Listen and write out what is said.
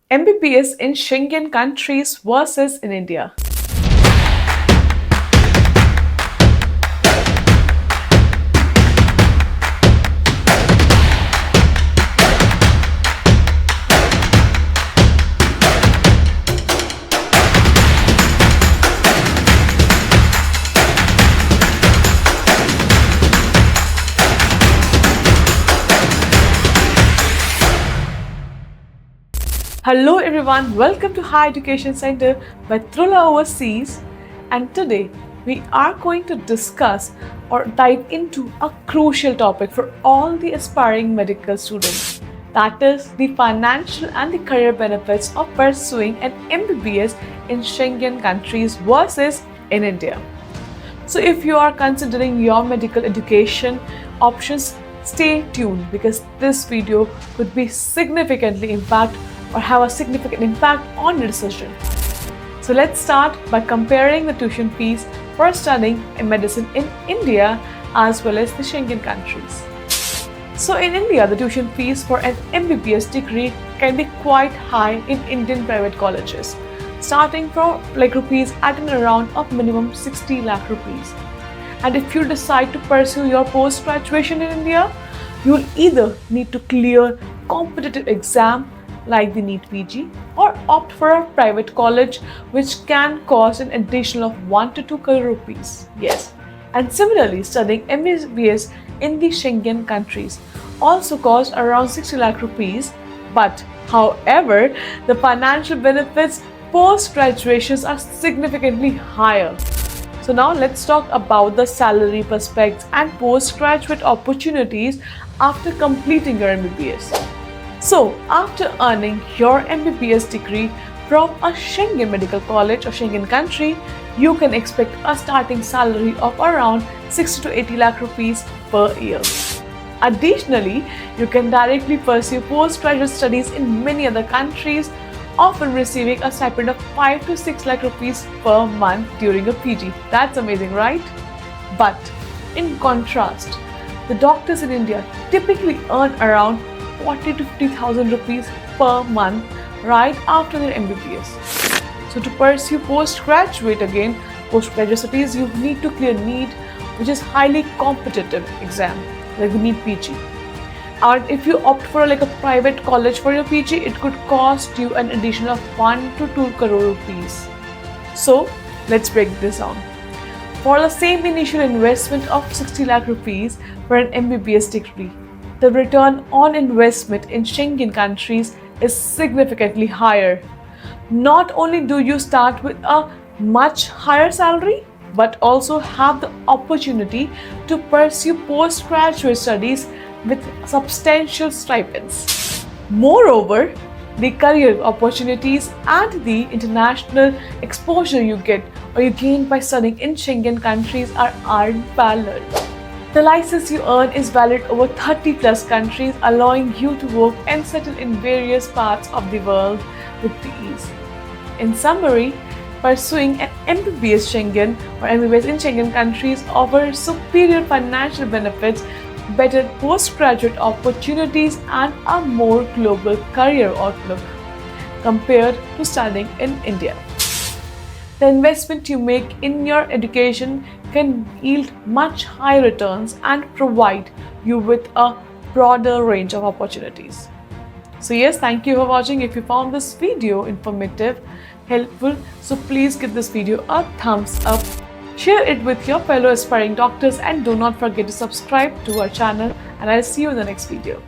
MBBS in Schengen countries versus in India. Hello everyone, welcome to Higher Education Center by Trula Overseas, and today we are going to discuss or dive into a crucial topic for all the aspiring medical students. That is the financial and the career benefits of pursuing an MBBS in Schengen countries versus in India. So if you are considering your medical education options, stay tuned because this video could be significantly impact or have a significant impact on your decision. So let's start by comparing the tuition fees for studying in medicine in India as well as the Schengen countries. So in India, the tuition fees for an MBBS degree can be quite high in Indian private colleges, starting from rupees at an around of minimum 60 lakh rupees. And if you decide to pursue your post-graduation in India, you'll either need to clear competitive exam like the NEET PG or opt for a private college which can cost an additional of 1 to 2 crore rupees. Yes. And similarly, studying MBBS in the Schengen countries also cost around 60 lakh rupees. But however, the financial benefits post-graduations are significantly higher. So now let's talk about the salary prospects and postgraduate opportunities after completing your MBBS. So, after earning your MBBS degree from a Schengen medical college or Schengen country, you can expect a starting salary of around 60 to 80 lakh rupees per year. Additionally, you can directly pursue postgraduate studies in many other countries, often receiving a stipend of 5 to 6 lakh rupees per month during a PG. That's amazing, right? But in contrast, the doctors in India typically earn around 40 to 50,000 rupees per month right after their MBBS. So to pursue postgraduate studies, you need to clear NEET, which is highly competitive exam, like the NEET PG. And if you opt for a private college for your PG, it could cost you an additional of 1 to 2 crore rupees. So let's break this down. For the same initial investment of 60 lakh rupees for an MBBS degree, the return on investment in Schengen countries is significantly higher. Not only do you start with a much higher salary, but also have the opportunity to pursue postgraduate studies with substantial stipends. Moreover, the career opportunities and the international exposure you get or you gain by studying in Schengen countries are unparalleled. The license you earn is valid over 30 plus countries, allowing you to work and settle in various parts of the world with ease. In summary, pursuing an MBBS Schengen or MBBS in Schengen countries offers superior financial benefits, better postgraduate opportunities, and a more global career outlook compared to studying in India. The investment you make in your education can yield much higher returns and provide you with a broader range of opportunities. So yes, thank you for watching. If you found this video informative, helpful, so please give this video a thumbs up. Share it with your fellow aspiring doctors and do not forget to subscribe to our channel, and I'll see you in the next video.